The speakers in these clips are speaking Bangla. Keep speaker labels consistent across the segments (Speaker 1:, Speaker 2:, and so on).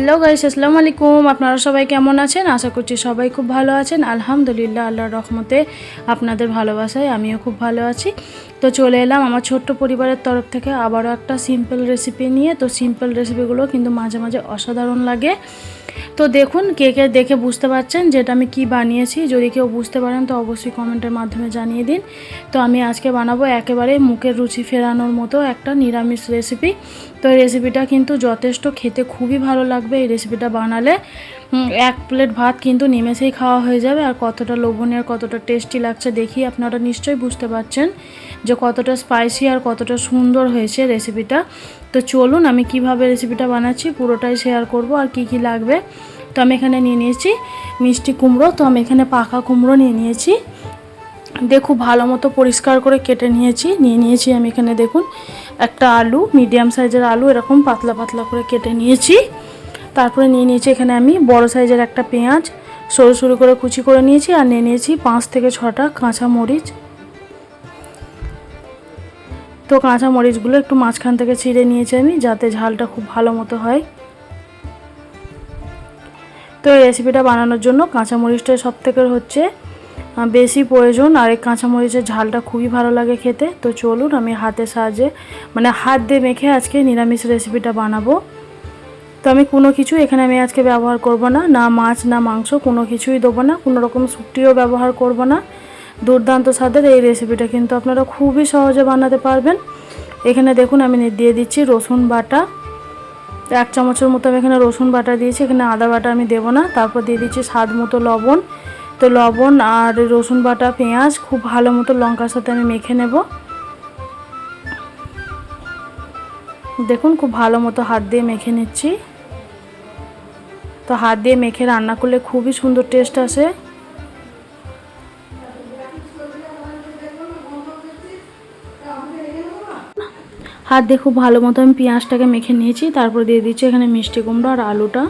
Speaker 1: হ্যালো গাইস, আসসালামু আলাইকুম। আপনারা সবাই কেমন আছেন? আশা করছি সবাই খুব ভালো আছেন। আলহামদুলিল্লাহ, আল্লাহর রহমতে আপনাদের ভালোবাসায় আমিও খুব ভালো আছি। তো চলে এলাম আমার ছোট্ট পরিবারের তরফ থেকে আবারও একটা সিম্পল রেসিপি নিয়ে। তো সিম্পল রেসিপিগুলো কিন্তু মাঝে মাঝে অসাধারণ লাগে। তো দেখুন, কে কে দেখে বুঝতে পারছেন যেটা আমি কি বানিয়েছি। যদি কেউ বুঝতে পারেন তো অবশ্যই কমেন্টের মাধ্যমে জানিয়ে দিন। তো আমি আজকে বানাবো একেবারে মুখের রুচি ফেরানোর মতো একটা নিরামিষ রেসিপি। তো এই রেসিপিটা কিন্তু যথেষ্ট খেতে খুবই ভালো লাগবে। এই রেসিপিটা বানালে এক প্লেট ভাত কিন্তু নিমেষেই খাওয়া হয়ে যাবে। আর কতটা লোভনীয় আর কতটা টেস্টি লাগছে দেখি আপনারা নিশ্চয়ই বুঝতে পারছেন যে কতটা স্পাইসি আর কতটা সুন্দর হয়েছে রেসিপিটা। তো চলুন, আমি কিভাবে রেসিপিটা বানাচ্ছি পুরোটাই শেয়ার করব আর কি কি লাগবে। তো আমি এখানে নিয়ে নিয়েছি মিষ্টি কুমড়ো। তো আমি এখানে পাকা কুমড়ো নিয়ে নিয়েছি, খুব ভালো মতো পরিষ্কার করে কেটে নিয়েছি আমি এখানে। দেখুন, একটা আলু, মিডিয়াম সাইজের আলু এরকম পাতলা পাতলা করে কেটে নিয়েছি। তারপরে নিয়ে নিয়েছি এখানে আমি বড় সাইজের একটা পেঁয়াজ সরু সরু করে কুচি করে নিয়েছি। আর নিয়ে নিয়েছি 5 থেকে 6টা কাঁচা মরিচ। তো কাঁচা মরিচগুলো একটু মাঝখান থেকে ছিঁড়ে নিয়েছি আমি, যাতে ঝালটা খুব ভালো মতো হয়। তো এই রেসিপিটা বানানোর জন্য কাঁচা মরিচটা সব থেকে বেশি প্রয়োজন। আর এই কাঁচামরিচের ঝালটা খুবই ভালো লাগে খেতে। তো চলুন, আমি হাতের সাহায্যে হাত দিয়ে মেখে আজকে নিরামিষ রেসিপিটা বানাবো। তো আমি কোনো কিছু এখানে আমি আজকে ব্যবহার করব না, না মাছ না মাংস, কোনো কিছুই দেবো না, কোনো রকম শুকটিও ব্যবহার করব না। দুর্দান্ত স্বাদের এই রেসিপিটা কিন্তু আপনারা খুবই সহজে বানাতে পারবেন। এখানে দেখুন, আমি দিয়ে দিচ্ছি রসুন বাটা 1 চামচের মতো। আমি এখানে রসুন বাটা দিয়েছি, এখানে আদা বাটা আমি দেবো না। তারপর দিয়ে দিচ্ছি স্বাদ মতো লবণ। তো লবণ আর রসুন বাটা, পেঁয়াজ খুব ভালো মতো লঙ্কার সাথে আমি মেখে নেব। দেখুন, খুব ভালো মতো হাত দিয়ে মেখে নিচ্ছি। তো হাত দিয়ে মেখে রান্না করলে খুবই সুন্দর টেস্ট আসে। হাত দিয়ে খুব ভালো মতো আমি পেঁয়াজটাকে মেখে নিয়েছি। তারপর দিয়ে দিচ্ছি এখানে মিষ্টি কুমড়ো আর আলুটা।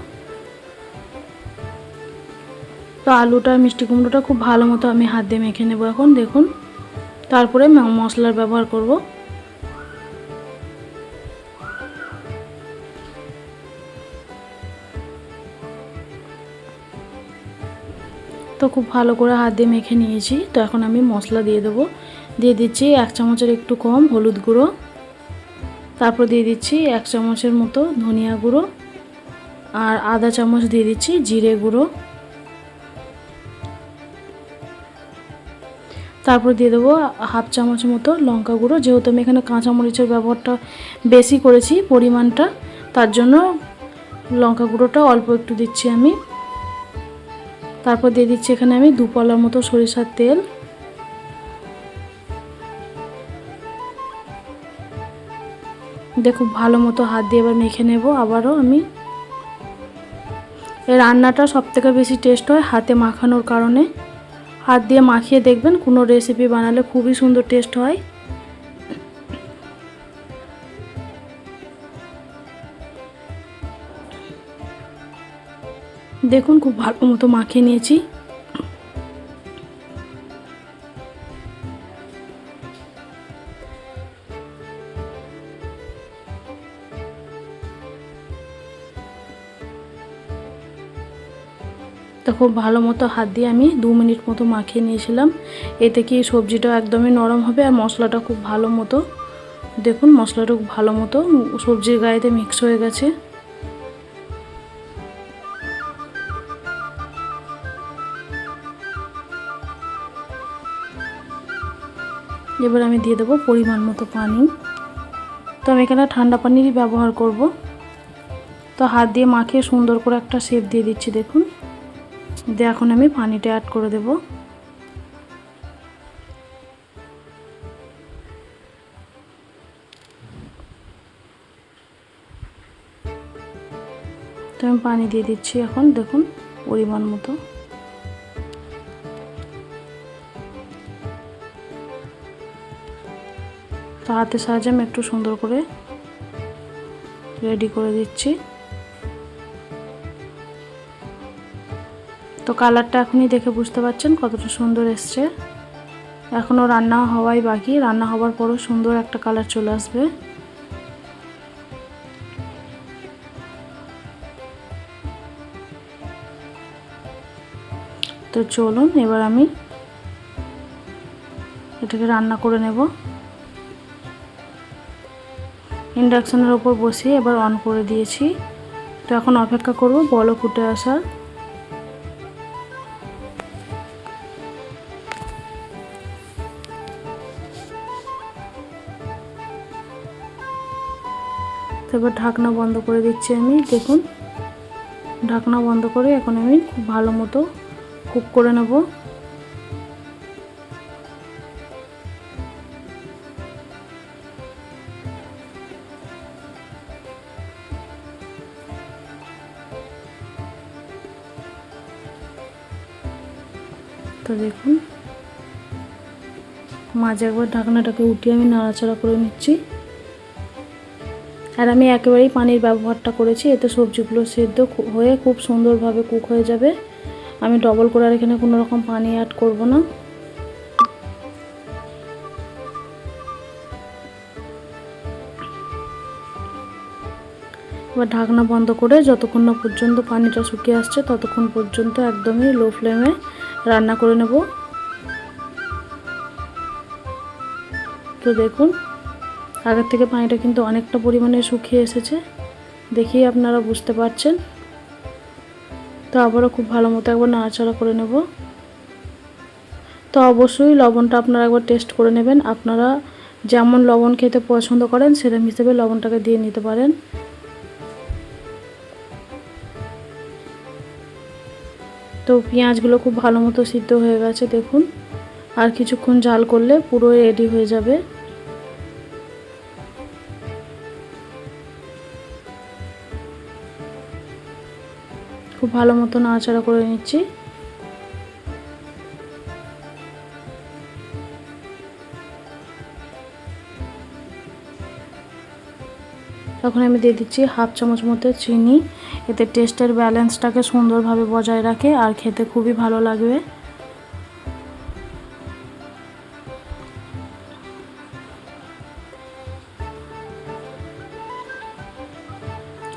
Speaker 1: তো আলুটা আর মিষ্টি কুমড়োটা খুব ভালো মতো আমি হাত দিয়ে মেখে নেব এখন। দেখুন, তারপরে মশলার ব্যবহার করব। তো খুব ভালো করে হাত দিয়ে মেখে নিয়েছি। তো এখন আমি মশলা দিয়ে দেবো। দিয়ে দিচ্ছি 1 চামচের একটু কম হলুদ গুঁড়ো। তারপর দিয়ে দিচ্ছি 1 চামচের মতো ধনিয়া গুঁড়ো। আর আধা চামচ দিয়ে দিচ্ছি জিরে গুঁড়ো। তারপর দিয়ে দেবো 1/2 চামচ মতো লঙ্কা গুঁড়ো। যেহেতু আমি এখানে কাঁচামরিচের ব্যবহারটা বেশি করেছি পরিমাণটা, তার জন্য লঙ্কা গুঁড়োটা অল্প একটু দিচ্ছি আমি। তারপর দিয়ে দিচ্ছি এখানে আমি 2 পলার মতো সরিষার তেল। খুব ভালো মতো হাত দিয়ে এবার মেখে নেব আবারও আমি। এই রান্নাটা সবথেকে বেশি টেস্ট হয় হাতে মাখানোর কারণে। হাত দিয়ে মাখিয়ে দেখবেন, কোনো রেসিপি বানালে খুবই সুন্দর টেস্ট হয়। দেখুন, খুব ভালো মতো মাখিয়ে নিয়েছি। তো খুব ভালো মতো হাত দিয়ে আমি 2 মিনিট মতো মাখিয়ে নিয়েছিলাম। এতে কি সবজিটা একদমই নরম হবে আর মশলাটা খুব ভালো মতো, দেখুন মশলাটা খুব ভালো মতো সবজির গায়েতে মিক্স হয়ে গেছে। এবার আমি দিয়ে দেবো পরিমাণ মতো পানি। তো আমি এখানে ঠান্ডা পানিরই ব্যবহার করব। তো হাত দিয়ে মাখিয়ে সুন্দর করে একটা শেপ দিয়ে দিচ্ছি। দেখুন, দিয়ে এখন আমি পানিটা অ্যাড করে দেব। তো আমি পানি দিয়ে দিচ্ছি এখন, দেখুন পরিমাণ মতো। তো হাতের সাহায্যে আমি একটু সুন্দর করে রেডি করে দিচ্ছি। তো কালারটা এখনই দেখে বুঝতে পারছেন কতটা সুন্দর এসছে। এখনও রান্না হওয়াই বাকি, রান্না হওয়ার পরও সুন্দর একটা কালার চলে আসবে। তো চলুন এবার আমি এটাকে রান্না করে নেব। ইন্ডাকশনের ওপর বসিয়ে এবার অন করে দিয়েছি। তো এখন অপেক্ষা করব বলক ফুটে আসার। এবার ঢাকনা বন্ধ করে দিচ্ছি আমি। দেখুন ঢাকনা বন্ধ করে এখন আমি খুব ভালো মতো কুক করে নেব। তো দেখুন মাঝে একবার ঢাকনাটাকে উঠিয়ে আমি নাড়াচাড়া করে নিচ্ছি। আর আমি একেবারেই পানির ব্যবহারটা করেছি, এতে সবজিগুলো সেদ্ধ হয়ে খুব সুন্দরভাবে কুক হয়ে যাবে। আমি ডবল করে আর এখানে কোনো রকম পানি অ্যাড করব না। এবার ঢাকনা বন্ধ করে যতক্ষণ না পর্যন্ত পানিটা শুকিয়ে আসছে ততক্ষণ পর্যন্ত একদমই লো ফ্লেমে রান্না করে নেব। তো দেখুন আগের থেকে পানিটা কিন্তু অনেকটা পরিমাণে শুকিয়ে এসেছে, দেখেই আপনারা বুঝতে পারছেন। তো আবারও খুব ভালো মতো একবার নাড়াচাড়া করে নেব। তো অবশ্যই লবণটা আপনারা একবার টেস্ট করে নেবেন। আপনারা যেমন লবণ খেতে পছন্দ করেন সেরকম হিসেবে লবণটাকে দিয়ে নিতে পারেন। তো পেঁয়াজগুলো খুব ভালো মতো সিদ্ধ হয়ে গেছে দেখুন। আর কিছুক্ষণ জাল করলে পুরো রেডি হয়ে যাবে। খুব ভালো মতো নাড়াচাড়া করে নিচ্ছি। তখন আমি দিয়ে দিচ্ছি হাফ চামচ মতো চিনি, এতে টেস্টের ব্যালেন্সটাকে সুন্দরভাবে বজায় রাখে আর খেতে খুবই ভালো লাগবে।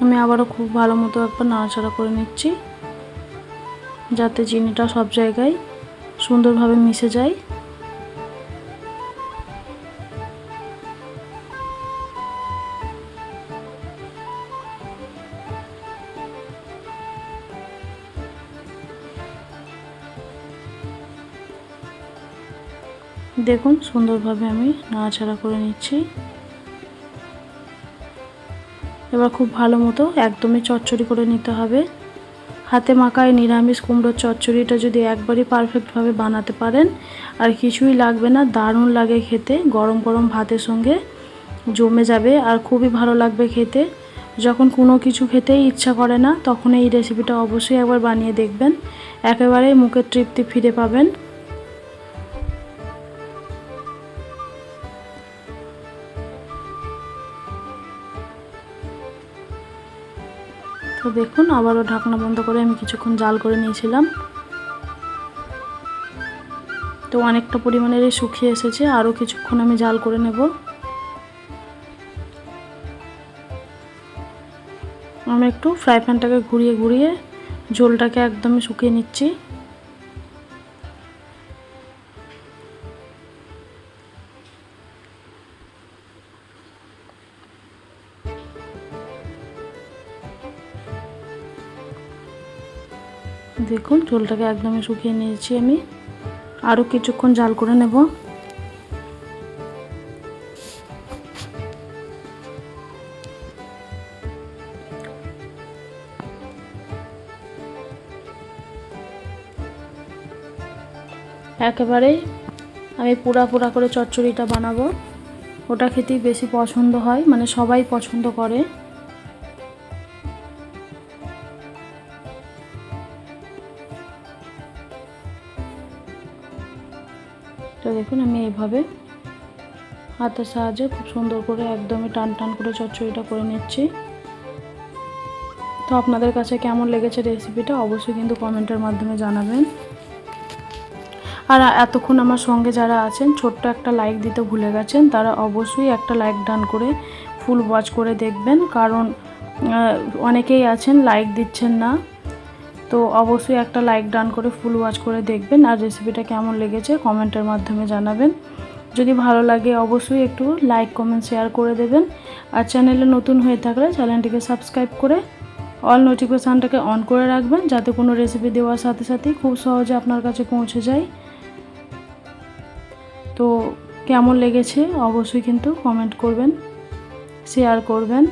Speaker 1: আমি আবারও খুব ভালো মতো একবার নাড়াচাড়া করে নিচ্ছি যাতে চিনিটা সব জায়গায় সুন্দরভাবে মিশে যায়। দেখুন সুন্দরভাবে আমি নাড়াচাড়া করে নিচ্ছি। এবার খুব ভালো মতো একদমই চচ্চড়ি করে নিতে হবে। হাতে মাখায় নিরামিষ কুমড়োর চচ্চড়িটা যদি একবারই পারফেক্টভাবে বানাতে পারেন আর কিছুই লাগবে না, দারুণ লাগে খেতে। গরম গরম ভাতের সঙ্গে জমে যাবে আর খুবই ভালো লাগবে খেতে। যখন কোনো কিছু খেতেই ইচ্ছা করে না তখন এই রেসিপিটা অবশ্যই একবার বানিয়ে দেখবেন, একেবারেই মুখের তৃপ্তি ফিরে পাবেন। তো দেখুন আবারও ঢাকনা বন্ধ করে আমি কিছুক্ষণ জাল করে নিয়েছিলাম। তো অনেকটা পরিমাণের শুকিয়ে এসেছে, আরও কিছুক্ষণ আমি জাল করে নেব। আমি একটু ফ্রাই প্যানটাকে ঘুরিয়ে ঘুরিয়ে ঝোলটাকে একদমই শুকিয়ে নিচ্ছি। দেখুন ঝোলটাকে একদমই শুকিয়ে নিয়েছি আমি, আরও কিছুক্ষণ জাল করে নেব। একেবারেই আমি পুরা পুরা করে চচ্চড়িটা বানাবো, ওটা খেতেই বেশি পছন্দ হয়, মানে সবাই পছন্দ করে। তো দেখুন আমি এইভাবে হাতের সাহায্যে খুব সুন্দর করে একদমই টান টান করে চচ্চড়িটা করে নিচ্ছি। তো আপনাদের কাছে কেমন লেগেছে রেসিপিটা অবশ্যই কিন্তু কমেন্টের মাধ্যমে জানাবেন। আর এতক্ষণ আমার সঙ্গে যারা আছেন ছোট্ট একটা লাইক দিতে ভুলে গেছেন, তারা অবশ্যই একটা লাইক ডান করে ফুল ওয়াচ করে দেখবেন, কারণ অনেকেই আছেন লাইক দিচ্ছেন না। তো অবশ্যই একটা লাইক ডান করে ফুল ওয়াচ করে দেখবেন, আর রেসিপিটা কেমন লেগেছে কমেন্টের মাধ্যমে জানাবেন। যদি ভালো লাগে অবশ্যই একটু লাইক কমেন্ট শেয়ার করে দেবেন, আর চ্যানেলে নতুন হয়ে থাকলে চ্যানেলটিকে সাবস্ক্রাইব করে অল নোটিফিকেশানটাকে অন করে রাখবেন, যাতে কোনো রেসিপি দেওয়ার সাথে সাথেই খুব সহজে আপনার কাছে পৌঁছে যায়। তো কেমন লেগেছে অবশ্যই কিন্তু কমেন্ট করবেন, শেয়ার করবেন,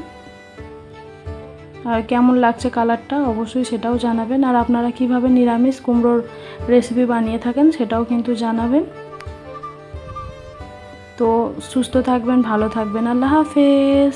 Speaker 1: আর কেমন লাগছে কালারটা অবশ্যই সেটাও জানাবেন। আর আপনারা কিভাবে নিরামিষ কুমড়োর রেসিপি বানিয়ে থাকেন সেটাও কিন্তু জানাবেন। তো সুস্থ থাকবেন, ভালো থাকবেন, আল্লাহ হাফেজ।